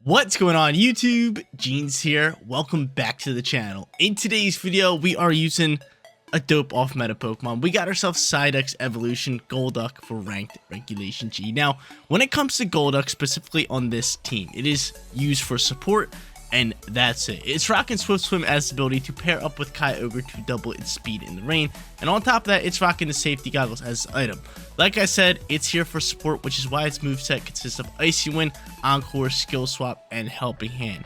What's going on YouTube? Jeans here. Welcome back to the channel. In today's video, we are using a dope off meta Pokemon. We got ourselves Psyduck's evolution Golduck for ranked regulation G. Now, when it comes to Golduck, specifically on this team, it is used for support, and that's it. It's rocking Swift Swim as the ability to pair up with KYOGRE to double its speed in the rain, and on top of that, it's rocking the safety goggles as the item. Like I said, it's here for support, which is why its moveset consists of Icy Wind, Encore, Skill Swap, and Helping Hand.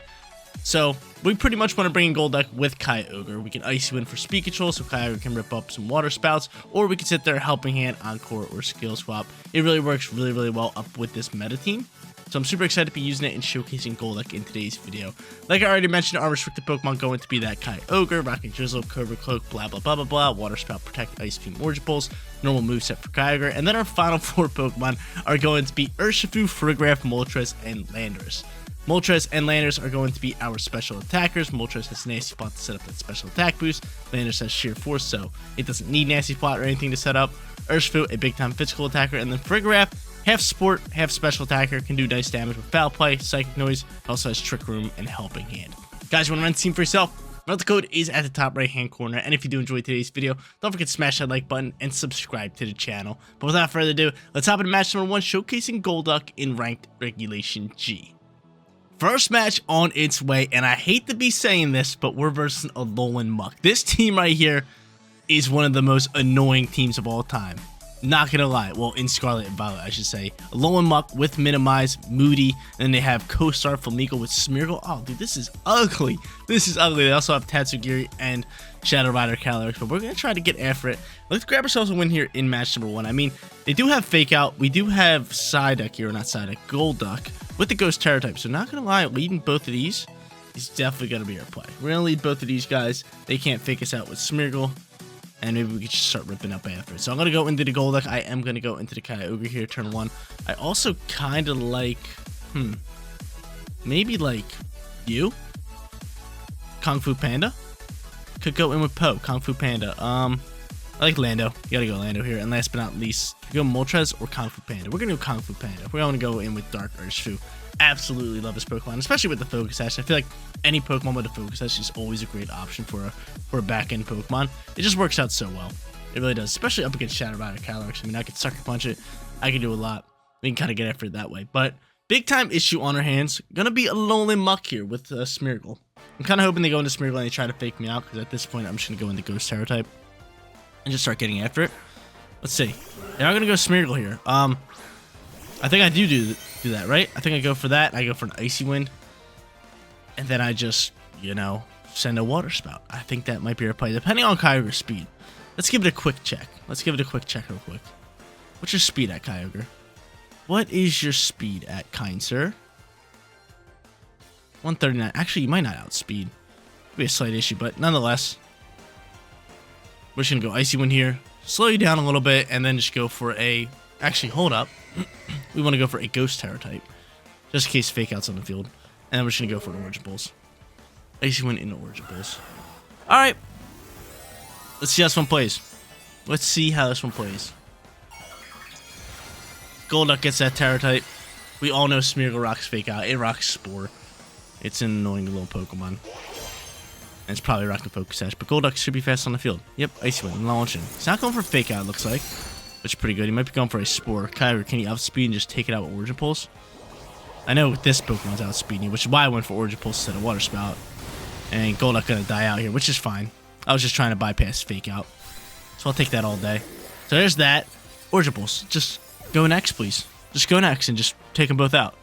So, we pretty much want to bring in Golduck with KYOGRE. We can Icy Wind for speed control, so KYOGRE can rip up some water spouts, or we can sit there Helping Hand, Encore, or Skill Swap. It really works really well up with this meta team. So I'm super excited to be using it and showcasing Golduck in today's video. Like I already mentioned, our restricted Pokemon going to be that KYOGRE, Rocking Drizzle, Cobra Cloak, blah blah blah blah blah, Water Spout, Protect, Ice Beam, Origin Pulse, normal moveset for KYOGRE, and then our final four Pokemon are going to be Urshifu, Frigoraph, Moltres, and Landorus. Moltres and Landorus are going to be our special attackers. Moltres has Nasty Plot to set up that special attack boost. Landorus has Sheer Force, so it doesn't need Nasty Plot or anything to set up. Urshifu, a big time physical attacker, and then Frigoraph, half support, half special attacker, can do nice damage with Foul Play, Psychic Noise, also has Trick Room, and Helping Hand. Guys, you want to run the team for yourself? Remember the code is at the top right hand corner, and if you do enjoy today's video, don't forget to smash that like button and subscribe to the channel. But without further ado, let's hop into match number 1, showcasing Golduck in ranked regulation G. First match on its way, and I hate to be saying this, but we're versus a Alolan Muck. This team right here is one of the most annoying teams of all time. Not gonna lie, well, in Scarlet and Violet, I should say. Alolan Muck with Minimize, Moody, and then they have Co-Star Flamigo with Smeargle. Oh, dude, this is ugly. This is ugly. They also have Tatsugiri and Shadow Rider Calyrex, but we're gonna try to get after it. Let's grab ourselves a win here in match number 1. I mean, they do have Fake Out. We do have Psyduck here, or not Psyduck, Golduck with the Ghost Terror type. So not gonna lie, leading both of these is definitely gonna be our play. We're gonna lead both of these guys. They can't fake us out with Smeargle. And maybe we could just start ripping up after it. So I'm going to go into the Golduck. I am going to go into the KYOGRE here, turn 1. I also kind of like, maybe like you? Kung Fu Panda? Could go in with Poe, Kung Fu Panda. I like Lando. You got to go Lando here. And last but not least, go Moltres or Kung Fu Panda. We're going to go Kung Fu Panda. We're going to go in with Dark Urshifu. Absolutely love this Pokemon, especially with the Focus Sash. I feel like any Pokemon with a Focus Sash is always a great option for a back-end Pokemon. It just works out so well. It really does, especially up against Shadow Rider Calyrex. I mean, I could Sucker Punch it. I can do a lot. We can kind of get after it that way. But big-time issue on our hands. Gonna be a Alolan Muck here with Smeargle. I'm kind of hoping they go into Smeargle and they try to fake me out, because at this point, I'm just going to go into Ghost Terror type and just start getting after it. Let's see. They are going to go Smeargle here. I think I do that, right? I think I go for that. I go for an Icy Wind. And then I just, you know, send a Water Spout. I think that might be our play, depending on KYOGRE's speed. Let's give it a quick check. Let's give it a quick check real quick. What's your speed at, KYOGRE? What is your speed at, kind sir? 139. Actually, you might not outspeed. Be a slight issue, but nonetheless. We're just going to go Icy Wind here. Slow you down a little bit, and then just go for a... Actually, hold up. We want to go for a Ghost Terror type, just in case Fake Out's on the field. And then we're just going to go for an Origin Pulse. Icy Wind into Origin Pulse. Alright. Let's see how this one plays. Let's see how this one plays. Golduck gets that Terror type. We all know Smeargle rocks Fake Out. It rocks Spore. It's an annoying little Pokemon. And it's probably rocking Focus Sash. But Golduck should be fast on the field. Yep, Icy Wind launching. He's not going for Fake Out, it looks like. Which is pretty good. He might be going for a Spore. KYOGRE, can you outspeed and just take it out with Origin Pulse? I know this Pokemon's outspeeding you, which is why I went for Origin Pulse instead of Water Spout. And Golduck gonna die out here, which is fine. I was just trying to bypass Fake Out. So I'll take that all day. So there's that. Origin Pulse. Just go next, please. Just go next and just take them both out.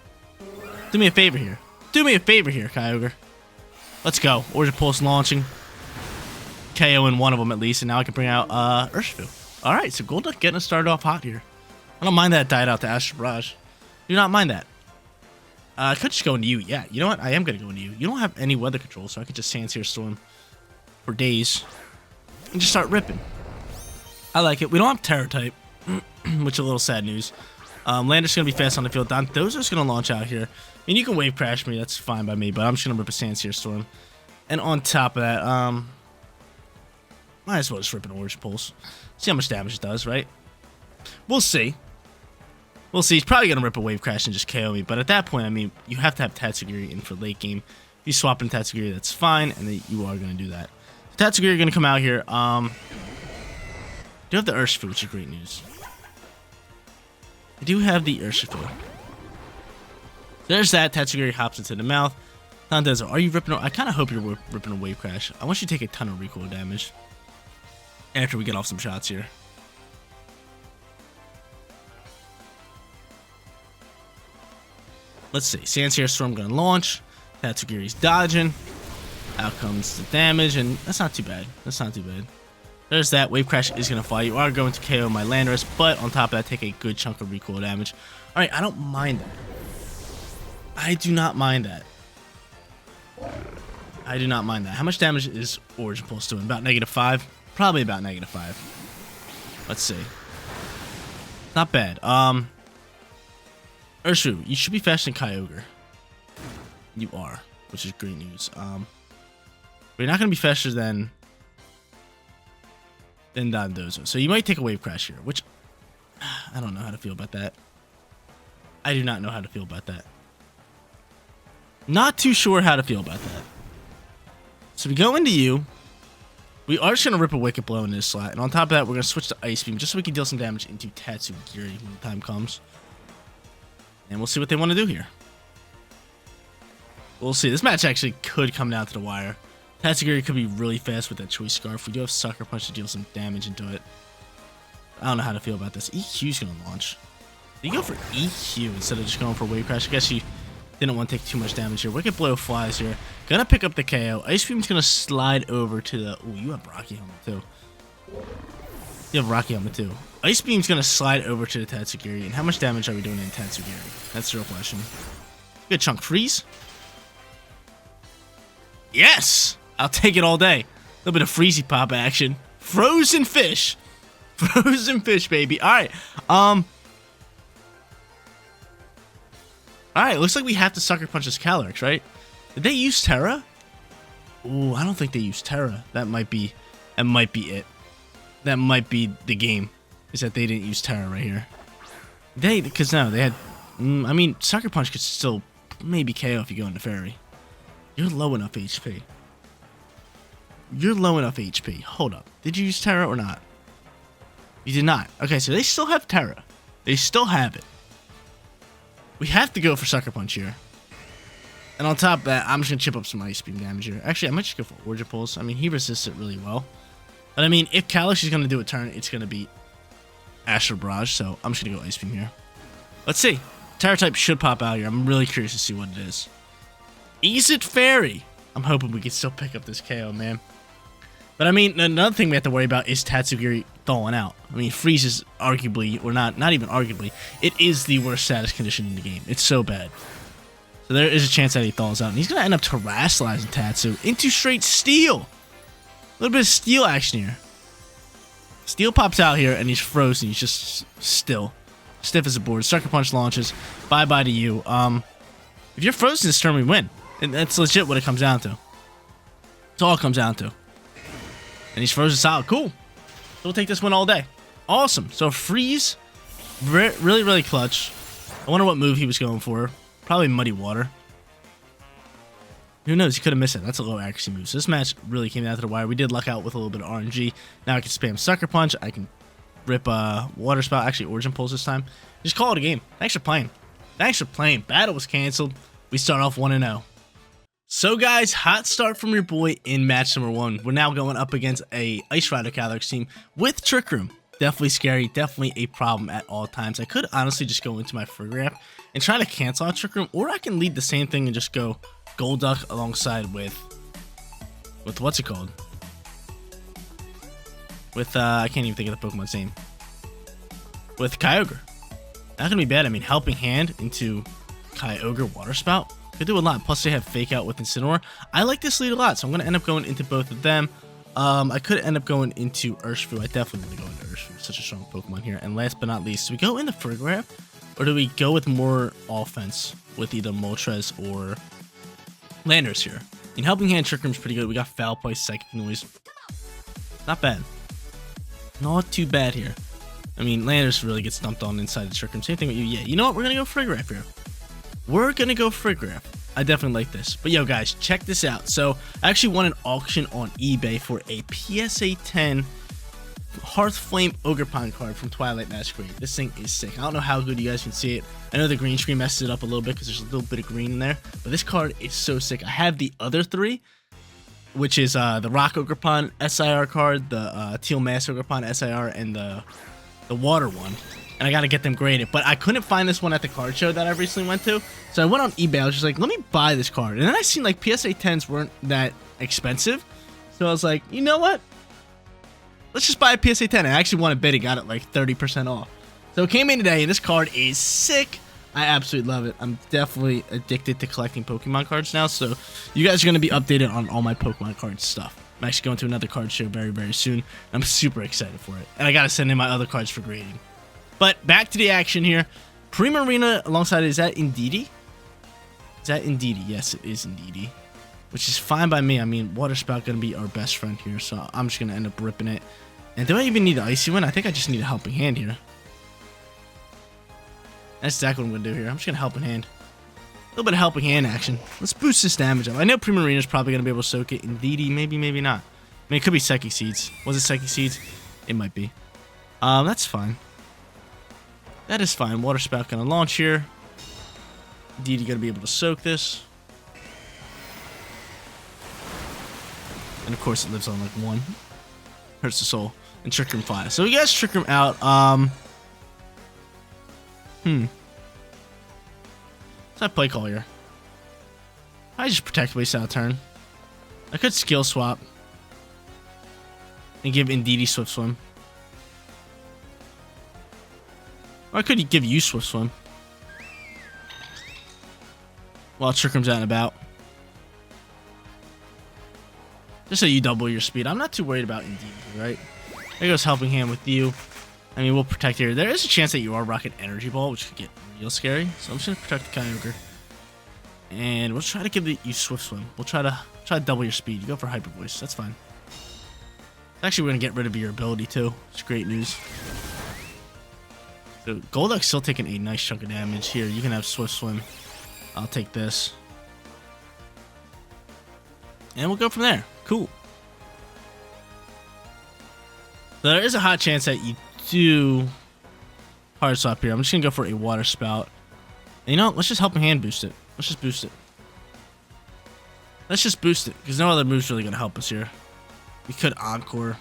Do me a favor here. Do me a favor here, KYOGRE. Let's go. Origin Pulse launching. KO in one of them at least, and now I can bring out Urshifu. Alright, so Golduck getting us started off hot here. I don't mind that it died out to Astral Barrage. Do not mind that. I could just go into you. Yeah, you know what? I am going to go into you. You don't have any weather control, so I could just Sandsear Storm for days and just start ripping. I like it. We don't have Terror type, which is a little sad news. Landorus going to be fast on the field. Donthozer's going to launch out here. I mean, you can Wave Crash me. That's fine by me, but I'm just going to rip a Sandsear Storm. And on top of that, might as well just rip an Origin Pulse. See how much damage it does, right? We'll see. We'll see. He's probably going to rip a Wave Crash and just KO me. But at that point, I mean, you have to have Tatsugiri in for late game. If you swap in Tatsugiri, that's fine. And then you are going to do that. Tatsugiri going to come out here. I do have the Urshifu, which is great news. I do have the Urshifu. There's that. Tatsugiri hops into the mouth. Tandezo, are you ripping? I kind of hope you're ripping a Wave Crash. I want you to take a ton of recoil damage after we get off some shots here. Let's see. Sandsea Storm going to launch. Tatsugiri's dodging. Out comes the damage, and that's not too bad. That's not too bad. There's that. Wave Crash is going to fly. You are going to KO my Landorus, but on top of that, take a good chunk of recoil damage. All right, I don't mind that. I do not mind that. I do not mind that. How much damage is Origin Pulse doing? About -5? Probably about -5. Let's see. Not bad. Urshifu, you should be faster than KYOGRE. You are, which is great news. But you're not going to be faster than Dondozo. So you might take a Wave Crash here, which I don't know how to feel about that. I do not know how to feel about that. Not too sure how to feel about that. So we go into you. We are just going to rip a Wicked Blow in this slot. And on top of that, we're going to switch to Ice Beam just so we can deal some damage into Tatsugiri when the time comes. And we'll see what they want to do here. We'll see. This match actually could come down to the wire. Tatsugiri could be really fast with that Choice Scarf. We do have Sucker Punch to deal some damage into it. I don't know how to feel about this. EQ's going to launch. You go for EQ instead of just going for Wave Crash. I guess you didn't want to take too much damage here. Wicked Blow flies here. Gonna pick up the KO. Ice Beam's gonna slide over to the... Ooh, you have Rocky Helmet too. You have Rocky Helmet too. Ice Beam's gonna slide over to the Tatsugiri. And how much damage are we doing in Tatsugiri? That's the real question. Good chunk. Freeze. Yes! I'll take it all day. A little bit of Freezy Pop action. Frozen Fish. Frozen Fish, baby. Alright. Alright, looks like we have to Sucker Punch this Calyrex, right? Did they use Terra? Ooh, I don't think they used Terra. That might be it. That might be the game. Is that they didn't use Terra right here. Because no, they had... I mean, Sucker Punch could still maybe KO if you go into Fairy. You're low enough HP. You're low enough HP. Hold up. Did you use Terra or not? You did not. Okay, so they still have Terra. They still have it. We have to go for Sucker Punch here. And on top of that, I'm just going to chip up some Ice Beam damage here. Actually, I might just go for Origin Pulse. I mean, he resists it really well. But I mean, if Calyrex is going to do a turn, it's going to be Astral Barrage. So I'm just going to go Ice Beam here. Let's see. Terra type should pop out here. I'm really curious to see what it is. Is it Fairy? I'm hoping we can still pick up this KO, man. But I mean, another thing we have to worry about is Tatsugiri thawing out. I mean, Freeze is arguably, or not even arguably, it is the worst status condition in the game. It's so bad. So there is a chance that he thaws out. And he's going to end up terrestrializing Tatsu into straight Steel. A little bit of Steel action here. Steel pops out here, and he's frozen. He's just still. Stiff as a board. Sucker Punch launches. Bye-bye to you. If you're frozen this turn, we win. And that's legit what it comes down to. That's all it comes down to. And he's frozen solid. Cool. So we'll take this one all day. Awesome. So Freeze, really, really clutch. I wonder what move he was going for. Probably Muddy Water. Who knows? He could have missed it. That's a low accuracy move. So this match really came down to the wire. We did luck out with a little bit of RNG. Now I can spam Sucker Punch. I can rip Water Spout. Actually, Origin Pulse this time. Just call it a game. Thanks for playing. Thanks for playing. Battle was canceled. We start off 1-0. So guys, hot start from your boy in match number 1. We're now going up against a Ice Rider Calyrex team with Trick Room. Definitely scary, definitely a problem at all times. I could honestly just go into my Frigoraph and try to cancel out Trick Room, or I can lead the same thing and just go Golduck alongside with what's it called? With I can't even think of the Pokemon's name. With KYOGRE. Not gonna be bad. I mean, Helping Hand into KYOGRE Water Spout could do a lot. Plus they have Fake Out with Incineroar. I like this lead a lot, so I'm gonna end up going into both of them. I could end up going into Urshifu. I definitely want to go into Urshifu. Such a strong Pokemon here. And last but not least, do we go into Frigoraph? Or do we go with more offense with either Moltres or Landorus here? In Helping Hand, Trick Room's pretty good. We got Foul Play, Psychic Noise. Not bad. Not too bad here. I mean, Landers really gets dumped on inside the Trick Room. Same thing with you. Yeah, you know what? We're going to go Frigoraph here. We're going to go Frigoraph. I definitely like this. But yo, guys, check this out. So, I actually won an auction on eBay for a PSA 10 Hearthflame Ogerpon card from Twilight Masquerade. This thing is sick. I don't know how good you guys can see it. I know the green screen messes it up a little bit because there's a little bit of green in there. But this card is so sick. I have the other three, which is the Rock Ogerpon SIR card, the Teal Mass Ogerpon SIR, and the Water one. And I got to get them graded. But I couldn't find this one at the card show that I recently went to. So I went on eBay. I was just like, let me buy this card. And then I seen like PSA 10s weren't that expensive. So I was like, you know what? Let's just buy a PSA 10. I actually won a bid and got it like 30% off. So it came in today, and this card is sick. I absolutely love it. I'm definitely addicted to collecting Pokemon cards now. So you guys are going to be updated on all my Pokemon card stuff. I'm actually going to another card show very, very soon. I'm super excited for it. And I got to send in my other cards for grading. But back to the action here. Primarina alongside, is that Indeedee? Is that Indeedee? Yes, it is Indeedee. Which is fine by me. I mean, Water Spout going to be our best friend here. So I'm just going to end up ripping it. And do I even need an Icy Wind? I think I just need a Helping Hand here. That's exactly what I'm going to do here. I'm just going to Helping Hand. A little bit of Helping Hand action. Let's boost this damage up. I know Primarina's probably going to be able to soak it. Indeedee, maybe, maybe not. I mean, it could be Psychic Seeds. Was it Psychic Seeds? It might be. That's fine. That is fine. Water Spout going to launch here. Indeedee going to be able to soak this. And of course, it lives on like 1. Hurts the soul. And Trick Room 5. So we guys Trick Room out. What's that play call here? I just protect waste out a turn. I could skill swap. And give Indeedee Swift Swim. Or I could give you Swift Swim. While Trick Room's out and about. Just so you double your speed. I'm not too worried about Indeedee, right? There goes Helping Hand with you. I mean, we'll protect here. There is a chance that you are rocking Energy Ball, which could get real scary. So I'm just going to protect the KYOGRE. And we'll try to give you Swift Swim. We'll try to double your speed. You go for Hyper Voice. That's fine. Actually, we're going to get rid of your ability, too. It's great news. So Golduck's still taking a nice chunk of damage here. You can have Swift Swim. I'll take this. And we'll go from there. Cool. So there is a hot chance that you do hard swap here. I'm just going to go for a Water Spout. And you know, let's just Helping Hand boost it. Let's just boost it. Let's just boost it, because no other move's really going to help us here. We could Encore.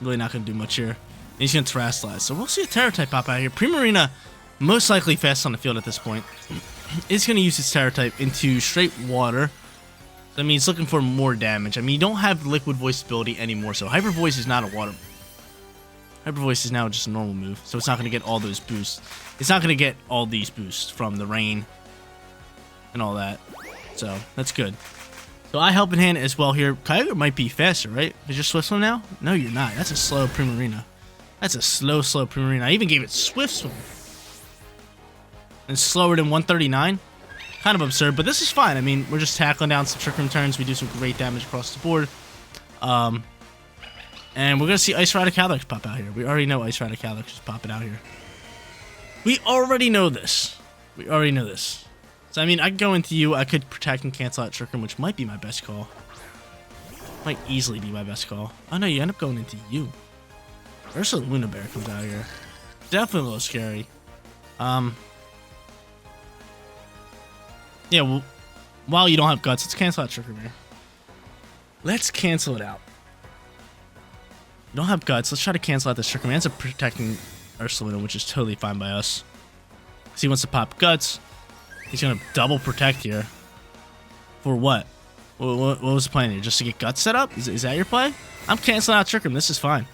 Really not going to do much here. And he's going to Terrasilize. So we'll see a Terra type pop out here. Primarina, most likely fast on the field at this point, is going to use its Terra type into straight water. So, I mean, it's looking for more damage. I mean, you don't have Liquid Voice ability anymore, so Hyper Voice is not a water. Hyper Voice is now just a normal move, so it's not going to get all those boosts. It's not going to get all these boosts from the rain and all that. So, that's good. So, I Helping Hand as well here. KYOGRE might be faster, right? Is your Swift Swim now? No, you're not. That's a slow Primarina. That's a slow Primarina. I even gave it Swift Swim. And slower than 139? Kind of absurd, but this is fine. I mean, we're just tackling down some Trick Room turns. We do some great damage across the board. And we're going to see Ice Rider Calyrex pop out here. We already know Ice Rider Calyrex is popping out here. We already know this. We already know this. So, I mean, I could go into you. I could protect and cancel out Trick Room, which might be my best call. Might easily be my best call. Oh, no, you end up going into you. Luna Bear comes out here. Definitely a little scary. Yeah, well, while you don't have Guts, let's cancel out Trick Room here. Let's cancel it out. You don't have Guts. Let's try to cancel out this Trick Room. Ends up protecting Ursaluna, which is totally fine by us. Because he wants to pop Guts. He's going to double protect here. For what? What was the plan here? Just to get Guts set up? Is that your play? I'm canceling out Trick Room. This is fine.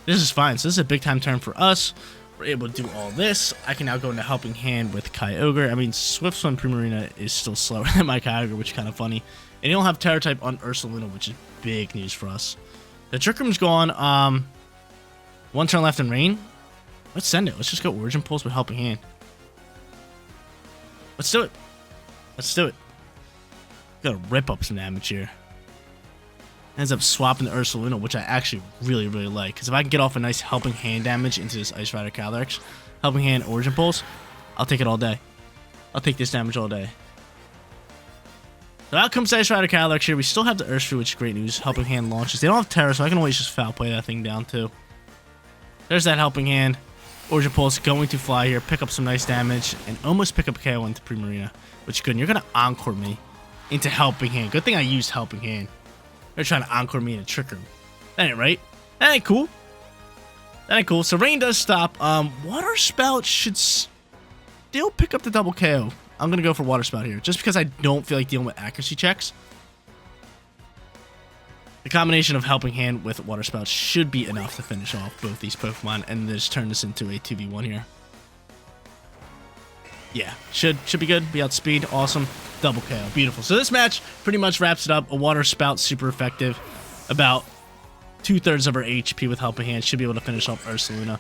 This is fine. So this is a big time turn for us. We're able to do all this. I can now go into Helping Hand with KYOGRE. I mean, Swift Swim Primarina is still slower than my KYOGRE, which is kind of funny. And you don't have Terra type on Ursaluna, which is big news for us. The Trick Room's gone. One turn left in Rain. Let's send it. Let's just go Origin Pulse with Helping Hand. Let's do it. Let's do it. Gotta rip up some damage here. Ends up swapping the Ursaluna, which I actually really like. Because if I can get off a nice Helping Hand damage into this Ice Rider Calyrex, Helping Hand Origin Pulse, I'll take it all day. I'll take this damage all day. So out comes Ice Rider Calyrex here. We still have the Urshifu, which is great news. Helping Hand launches. They don't have Terra, so I can always just Foul Play that thing down too. There's that Helping Hand. Origin Pulse going to fly here, pick up some nice damage, and almost pick up KO into Primarina, which is good. And you're going to Encore me into Helping Hand. Good thing I used Helping Hand. They're trying to Encore me into Trick Room. That ain't right. That ain't cool. That ain't cool. So Rain does stop. Water Spout should still pick up the double KO. I'm going to go for Water Spout here, just because I don't feel like dealing with accuracy checks. The combination of Helping Hand with Water Spout should be enough to finish off both these Pokemon, and just turn this into a 2v1 here. Yeah, should be good. Be outspeed. Awesome. Double KO. Beautiful. So this match pretty much wraps it up. A Water Spout, super effective. About 2/3 of her HP with Helping Hand. Should be able to finish off Ursaluna.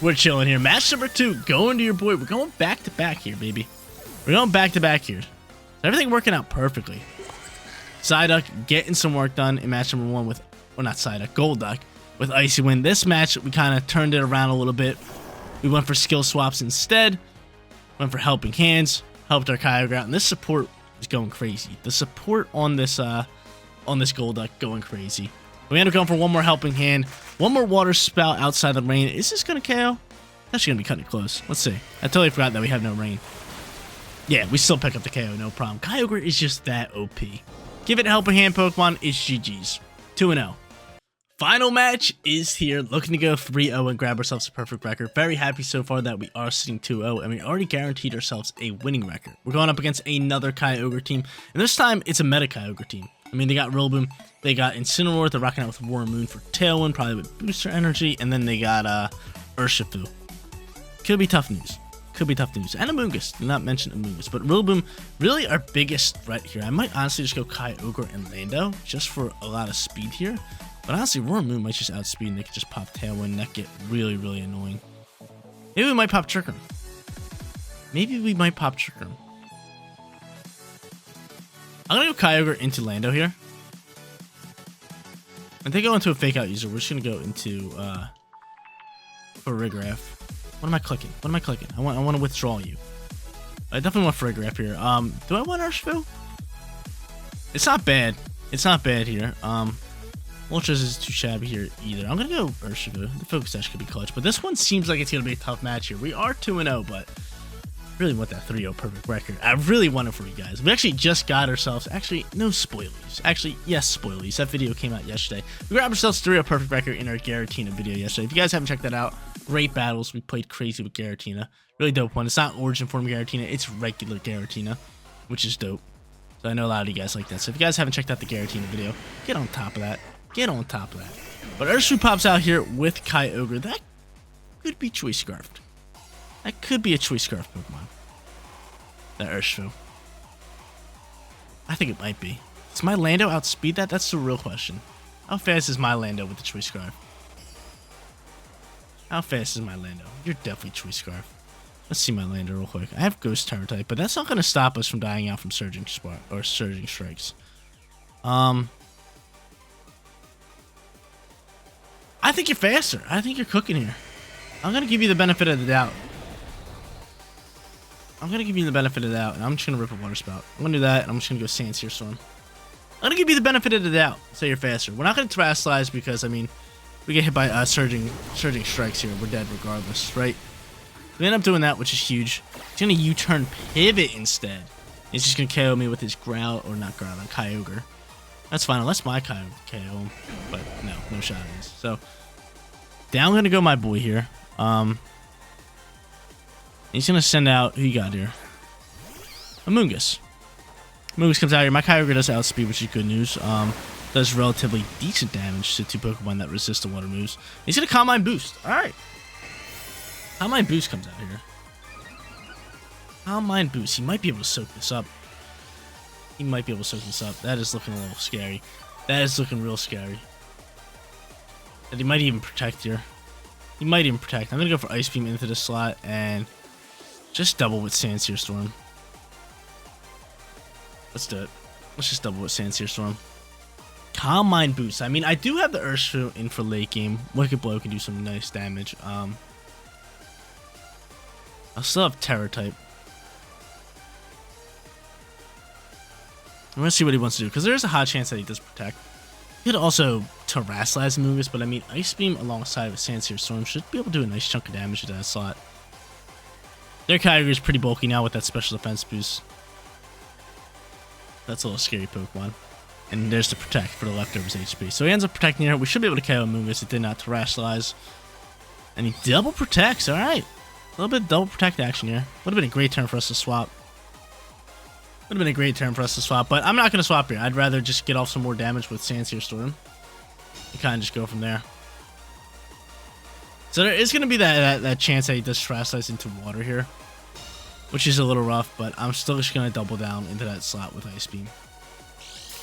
We're chilling here. Match number 2. Going to your boy. We're going back to back here, baby. We're going back to back here. Everything working out perfectly. Psyduck getting some work done in match number 1 with, well, not Psyduck, Golduck with Icy Wind. This match, we kind of turned it around a little bit. We went for skill swaps instead. Went for Helping Hands. Helped our Kyogre out, and this support is going crazy. The support on this Golduck going crazy. We end up going for one more Helping Hand, one more Water Spout outside the rain. Is this gonna KO? Actually gonna be cutting it close. Let's see. I totally forgot that we have no rain. Yeah, we still pick up the KO, no problem. Kyogre is just that OP. Give it a Helping Hand Pokemon, it's GG's. 2-0. Final match is here, looking to go 3-0 and grab ourselves a perfect record. Very happy so far that we are sitting 2-0, and we already guaranteed ourselves a winning record. We're going up against another KYOGRE team, and this time it's a meta KYOGRE team. I mean, they got Rillaboom, they got Incineroar, they're rocking out with War Moon for Tailwind, probably with Booster Energy, and then they got Urshifu. Could be tough news. Could be tough news. And Amoonguss, did not mention Amoonguss, but Rillaboom, really our biggest threat here. I might honestly just go KYOGRE and Lando, just for a lot of speed here. But honestly, War Moon might just outspeed and they could just pop Tailwind and that get really annoying. Maybe we might pop Trick Room. Maybe we might pop Trick Room. I'm going to go KYOGRE into Lando here. If they go into a Fake Out user, we're just going to go into Farigiraf. What am I clicking? What am I clicking? I want to withdraw you. I definitely want Farigiraf here. Do I want Urshifu? It's not bad. It's not bad here. Ultras is too shabby here either. I'm going to go Urshifu. The Focus Sash could be clutch. But this one seems like it's going to be a tough match here. We are 2-0, but I really want that 3-0 perfect record. I really want it for you guys. We actually just got ourselves... Actually, no spoilies. Actually, yes, spoilies. That video came out yesterday. We grabbed ourselves 3-0 perfect record in our Giratina video yesterday. If you guys haven't checked that out, great battles. We played crazy with Giratina. Really dope one. It's not Origin Form Giratina. It's regular Giratina, which is dope. So I know a lot of you guys like that. So if you guys haven't checked out the Giratina video, get on top of that. Get on top of that. But Urshifu pops out here with KYOGRE. That could be Choice Scarfed. That could be a Choice Scarf Pokemon. That Urshifu. I think it might be. Does my Lando outspeed that? That's the real question. How fast is my Lando with the Choice Scarf? How fast is my Lando? You're definitely Choice Scarf. Let's see my Lando real quick. I have Ghost Terror type, but that's not going to stop us from dying out from Surging Strikes. I think you're faster. I think you're cooking here. I'm going to give you the benefit of the doubt. I'm going to give you the benefit of the doubt, and I'm just going to rip a Water Spout. I'm going to do that, and I'm just going to go Sandsear Storm. I'm going to give you the benefit of the doubt. Say you're faster. We're not going to Terrasilize because, I mean, we get hit by Surging Strikes here. We're dead regardless, right? We end up doing that, which is huge. He's going to U-turn Pivot instead. He's just going to KO me with his Growl, or not Growl, KYOGRE. That's fine, unless my KO him. But no shot at this. So, down going to go my boy here. He's going to send out, who you got here? Amoonguss. Amoonguss comes out here. My KYOGRE does outspeed, which is good news. Does relatively decent damage to two Pokemon that resist the water moves. He's going to Calm Mind Boost. Alright. Calm Mind Boost comes out here. Calm Mind Boost. He might be able to soak this up. He might be able to soak this up. That is looking a little scary. That is looking real scary. And he might even protect here. He might even protect. I'm going to go for Ice Beam into the slot and just double with Sandsear Storm. Let's do it. Let's just double with Sandsear Storm. Calm Mind boost. I mean, I do have the Urshifu in for late game. Wicked Blow can do some nice damage. I'll still have Terror type. I'm gonna see what he wants to do, because there's a high chance that he does protect. He could also Terrasilize Amoonguss, but I mean, Ice Beam alongside with Sandsear Storm should be able to do a nice chunk of damage to that slot. Their Kyogre is pretty bulky now with that special defense boost. That's a little scary Pokemon. And there's the Protect for the leftovers HP. So he ends up protecting here. We should be able to KO Amoonguss. It did not Terrasilize. And he double protects. Alright. A little bit of double protect action here. Would have been a great turn for us to swap. Would have been a great turn for us to swap. But I'm not going to swap here. I'd rather just get off some more damage with Sandsear Storm. And kind of just go from there. So there is going to be that chance that he does Terrasilize into water here. Which is a little rough. But I'm still just going to double down into that slot with Ice Beam.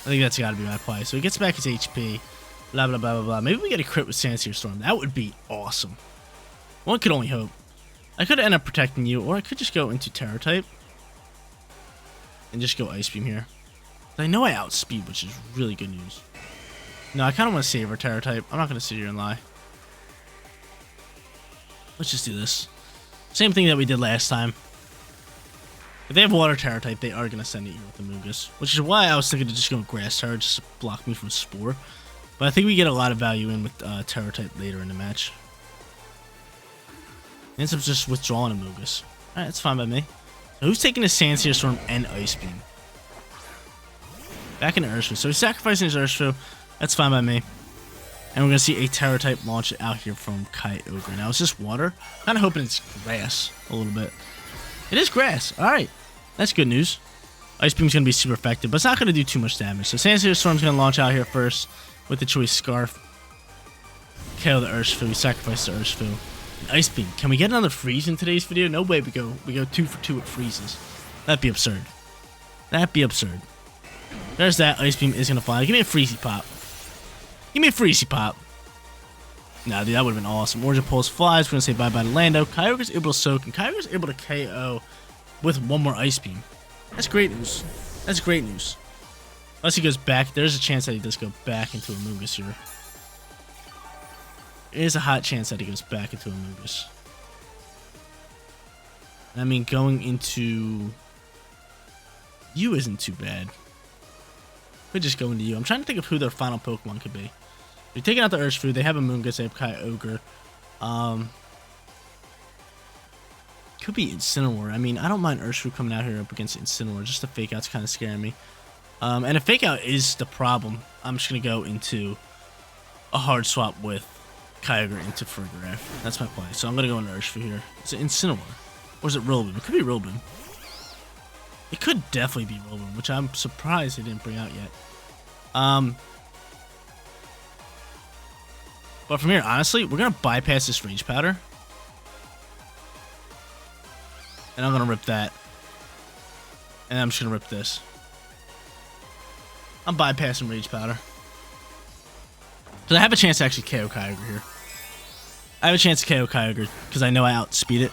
I think that's got to be my play. So he gets back his HP. Blah, blah, blah, blah, blah. Maybe we get a crit with Sandsear Storm. That would be awesome. One could only hope. I could end up protecting you, or I could just go into Terror type. And just go Ice Beam here. I know I outspeed, which is really good news. No, I kind of want to save our Terror type. I'm not going to sit here and lie. Let's just do this. Same thing that we did last time. If they have Water Terror type, they are going to send it here with the Amoonguss. Which is why I was thinking to just go Grass Terror, just to block me from Spore. But I think we get a lot of value in with Terror type later in the match. Ends up just withdrawing Amoonguss. Alright, that's fine by me. So who's taking his Sandsear Storm and Ice Beam? Back into Urshifu. So he's sacrificing his Urshifu. That's fine by me. And we're going to see a Terror type launch out here from KYOGRE. Now, it's just water. Kind of hoping it's grass a little bit. It is grass. Alright. That's good news. Ice Beam's going to be super effective, but it's not going to do too much damage. So Sandsear Storm's going to launch out here first with the Choice Scarf. KO the Urshifu. We sacrifice the Urshifu. Ice Beam. Can we get another freeze in today's video? No way we go 2 for 2 with freezes. That'd be absurd. That'd be absurd. There's that. Ice Beam is going to fly. Give me a Freezy Pop. Give me a Freezy Pop. Nah, dude, that would have been awesome. Origin Pulse flies. We're going to say bye-bye to Lando. KYOGRE's able to soak, and KYOGRE's able to KO with one more Ice Beam. That's great news. That's great news. Unless he goes back. There's a chance that he does go back into Amoonguss here. There is a hot chance that he goes back into Amoonguss. I mean, going into you isn't too bad. Could just go into you. I'm trying to think of who their final Pokemon could be. They're taking out the Urshifu. They have Amoonguss. They have KYOGRE. Could be Incineroar. I mean, I don't mind Urshifu coming out here up against Incineroar. Just the Fake Out's kind of scaring me. And if Fake Out is the problem, I'm just going to go into a hard swap with KYOGRE into Frigoraph. That's my play. So I'm going to go into Urshifu here. Is it Incineroar? Or is it Rillaboom? It could be Rillaboom. It could definitely be Rillaboom, which I'm surprised they didn't bring out yet. But from here, honestly, we're going to bypass this Rage Powder. And I'm going to rip that. And I'm just going to rip this. I'm bypassing Rage Powder. So I have a chance to actually KO KYOGRE here. I have a chance to KO KYOGRE because I know I outspeed it.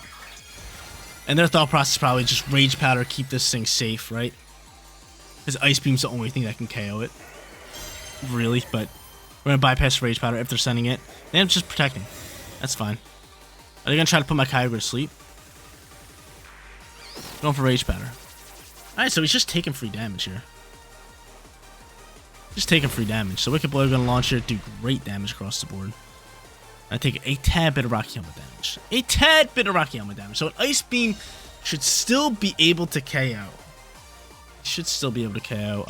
And their thought process is probably just Rage Powder, keep this thing safe, right? Because Ice Beam's the only thing that can KO it. Really, but we're going to bypass Rage Powder if they're sending it. And I'm just protecting. That's fine. Are they going to try to put my KYOGRE to sleep? Going for Rage Powder. Alright, so he's just taking free damage here. Just taking free damage. So Wicked Blow going to launch here, do great damage across the board. I take a tad bit of Rocky Helmet damage. A tad bit of Rocky Helmet damage. So an Ice Beam should still be able to KO. Should still be able to KO.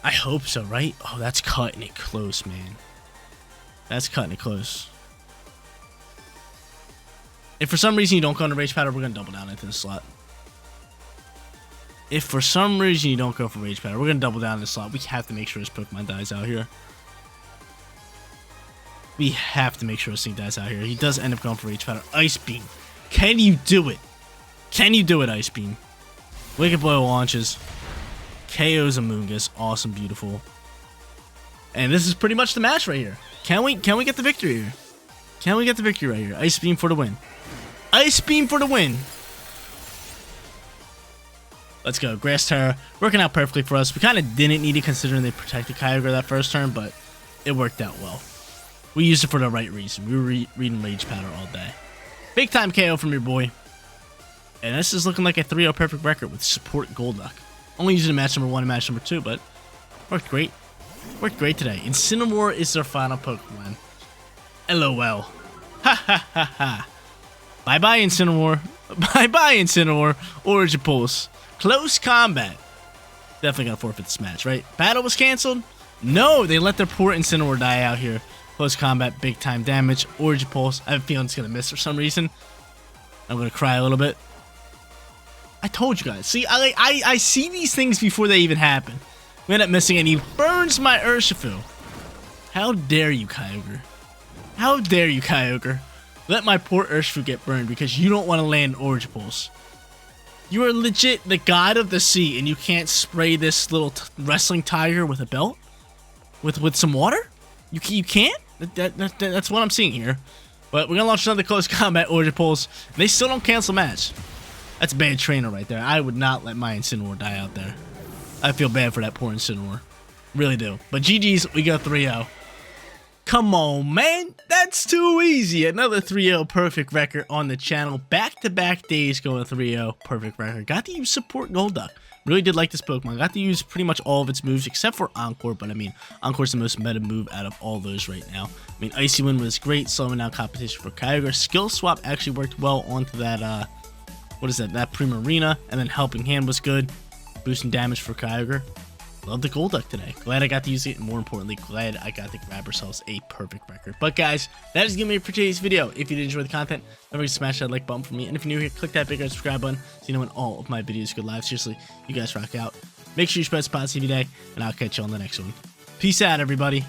I hope so, right? Oh, that's cutting it close, man. That's cutting it close. If for some reason you don't go into Rage Powder, we're going to double down into the slot. If for some reason you don't go for Rage Powder, we're going to double down in the slot. We have to make sure this Pokemon dies out here. We have to make sure this thing dies out here. He does end up going for Rage Powder. Ice Beam. Can you do it? Can you do it, Ice Beam? Wicked Blow launches. KO's Amoonguss. Awesome, beautiful. And this is pretty much the match right here. Can we get the victory here? Can we get the victory right here? Ice Beam for the win. Ice Beam for the win. Let's go. Grass Terra. Working out perfectly for us. We kind of didn't need it considering they protected Kyogre that first turn, but it worked out well. We used it for the right reason. We were reading Rage Powder all day. Big time KO from your boy. And this is looking like a 3-0 perfect record with support Golduck. Only using in match number 1 and match number 2, but worked great. Worked great today. Incineroar is our final Pokemon. LOL. Ha ha ha ha. Bye bye Incineroar. Bye bye Incineroar. Origin Pulse. Close combat. Definitely gonna forfeit this match, right? Battle was canceled? No, they let their poor Incineroar die out here. Close combat, big time damage. Origin Pulse. I have a feeling it's gonna miss for some reason. I'm gonna cry a little bit. I told you guys. See, I see these things before they even happen. We end up missing, and he burns my Urshifu. How dare you, Kyogre? How dare you, Kyogre? Let my poor Urshifu get burned because you don't want to land Origin Pulse. You are legit the god of the sea, and you can't spray this little wrestling tiger with a belt? With some water? You can't? That's what I'm seeing here. But we're going to launch another close combat Origin Pulse. They still don't cancel match. That's bad trainer right there. I would not let my Incineroar die out there. I feel bad for that poor Incineroar. Really do. But GG's, we go 3-0. Come on, man. That's too easy. Another 3-0 perfect record on the channel. Back-to-back days going 3-0 perfect record. Got to use support Golduck. Really did like this Pokemon. Got to use pretty much all of its moves except for Encore. But I mean, Encore's the most meta move out of all those right now. I mean, Icy Wind was great. Slowing down competition for Kyogre. Skill Swap actually worked well onto that, what is that? That Primarina. And then Helping Hand was good. Boosting damage for Kyogre. Love the Golduck today. Glad I got to use it, and more importantly, glad I got to grab ourselves a perfect record. But guys, that is going to be it for today's video. If you did enjoy the content, don't forget to smash that like button for me. And if you're new here, click that big red subscribe button so you know when all of my videos go live. Seriously, you guys rock out. Make sure you spread some positivity today, and I'll catch you on the next one. Peace out, everybody.